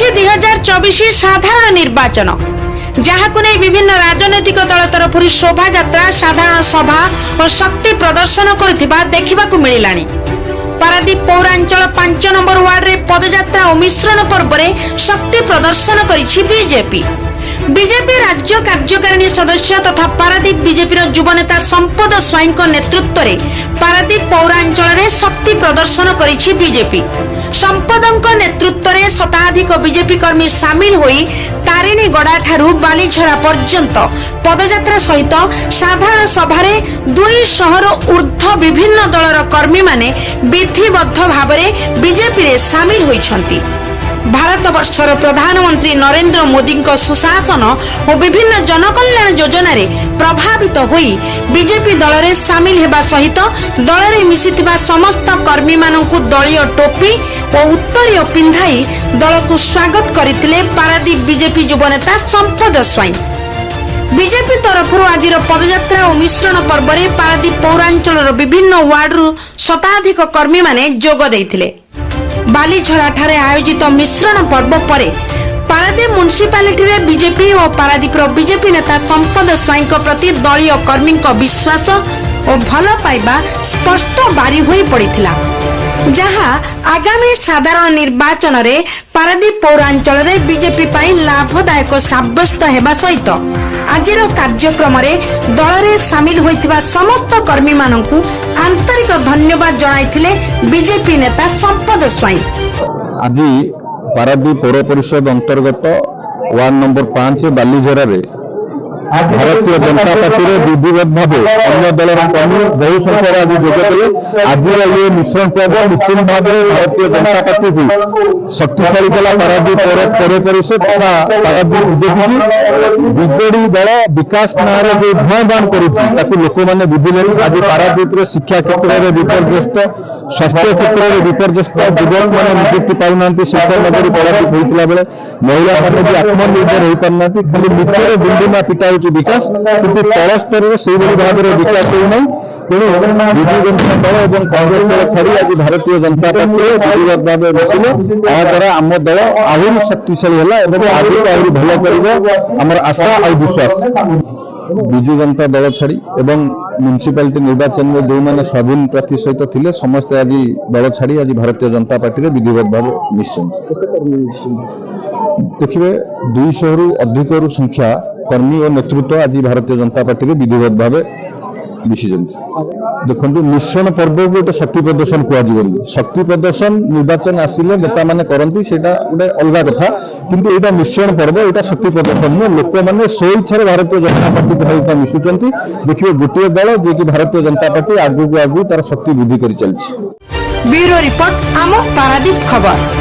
2024 साधारण निर्वाचन जहां विभिन्न राजनैतिक दल तरफ शोभा यात्रा साधारण सभा और शक्ति प्रदर्शन देखा मिलला। पारादीप पौरांचल 5 नंबर वार्ड रे पदयात्रा और मिश्रण पर्व में शक्ति प्रदर्शन करिछि बीजेपी। बीजेपी राज्य कार्यकारिणी सदस्य तथा पारादीप बीजेपी युवनेता संपद स्वाई नेतृत्व में पारादीप पौरांचल में शक्ति प्रदर्शन करिछि बीजेपी। संपदक नेतृत्व में शताधिक बीजेपी कर्मी सामिल होई तारिणी गड़ा ठारू बालीझरा पर्यंत पदयात्रा सहित साधारण सभा 200 ऊर्ध्व विभिन्न दलर कर्मी माने विधिबद्ध भाव बीजेपी रे सामिल होइछंती। भारत वर्षर प्रधानमंत्री नरेंद्र मोदी सुशासन और विभिन्न जनकल्याण योजना रे प्रभावित होई बीजेपी दल रे सामिल हेबा सहित दल रे मिसिथिबा समस्त कर्मी मानकु दलीय टोपी और उत्तरीय पिंधाई दल को स्वागत करथिले पारादीप बीजेपी युवनेता संपद स्वाई। बीजेपी तरफ आज पदयात्रा और मिश्रण पर्व में पारादीप पौरांचल विभिन्न वार्ड शताधिक कर्मी माने जोग देइथिले। बालीझरा ठारे आयोजित मिश्रण पर्व पर पारादीप म्युनिसिपालिटी रे बीजेपी और पारादीप बीजेपी नेता संपद स्वाई प्रति दलीय कर्मी विश्वास और भल पाइबा स्पष्ट बारी होई पड़िथिला। जहां आगामी साधारण निर्वाचन रे पारादीप पौरांचल रे बीजेपी पाई लाभदायक साब्यस्त हेबा सहित आजिर कार्यक्रम रे दल रे सामिल होइथिबा समस्त कर्मी मानकु आंतरिक धन्यवाद जणाइथिले बीजेपी नेता संपद स्वाई। आज पारादीप पौर परिषद अंतर्गत वार्ड नंबर 5 बालीझरा रे भारतीय जनता पार्टी विधिवत भाव अन्य दल कर्मी बहु संख्यार आज जोगदेले। आज ये मिश्रण पर्व निश्चित भाव भारतीय जनता पार्टी को शक्तिशाली कला। पारादीप पौर परिषद तथा पारादीप बीजेपी विजेडी दल विकास नाम जो भयदान कर लोक मैंने बुझिले। आज पारादीप शिक्षा क्षेत्र में विपर्यस्त, स्वास्थ्य क्षेत्र में विपर्यस्त युवक मैंने नियुक्ति पाऊना। शिक्षा नगरी पारादीप होता बेले महिला मैंने भी आत्मनिर्भर हो पारना। खाली मित्र बिंदुमा पिटा विकास किंतु तल स्तर में से भाव में विकास होना। तेणु विजु जनता दल और कांग्रेस दल छाड़ी आज भारतीय जनता पार्टी विधिवत भाव बसिले। द्वारा आम दल आहरी शक्तिशाली है आगे आहरी भल कर आमर आशा और विश्वास। विजु जनता दल छाड़ी एवं म्युनिसिपालिटी निर्वाचन में जो मैंने स्वाधीन प्रार्थी सहित थे समस्ते आज दल छाड़ी आज भारतीय जनता पार्टी विधिवत भाव मिशन देखिए 200 रु अधिक संख्या कर्मी और नेतृत्व आज भारतीय जनता पार्टी के विधिवत भाव मिशी देखो मिश्रण पर्व को गोटे शक्ति प्रदर्शन कह शक्ति प्रदर्शन निर्वाचन आसिले नेता मैंने करती से गोटे अलग कथा किंतु यहाँ मिश्रण पर्व यहाँ शक्ति प्रदर्शन नुह लोक मैंने स्वेच्छा भारतीय जनता पार्टी सहित मिशुंट देखिए गोटे दल जी कि भारतीय जनता पार्टी आगू आगू तार शक्ति वृद्धि कर चलती। ब्यूरो रिपोर्ट आम पारादीप खबर।